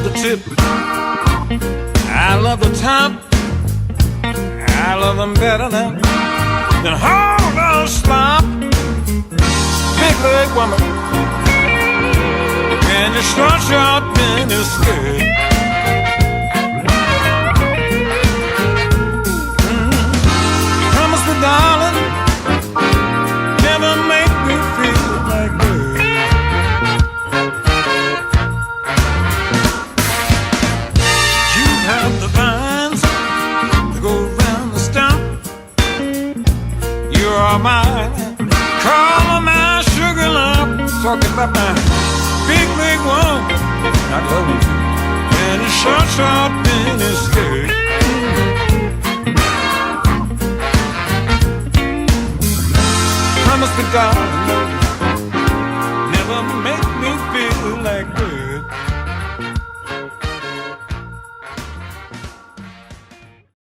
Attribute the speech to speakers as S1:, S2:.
S1: the tip, I love the top, I love them better than all the slop. Big leg woman, and your short mini skirt. Promise me, darling, never make me feel like dirt. You have the vines to go round the stump. You are mine, call my sugar lump. Talking about my big leg woman, I love you, and a short mini skirt. Promise me, darling,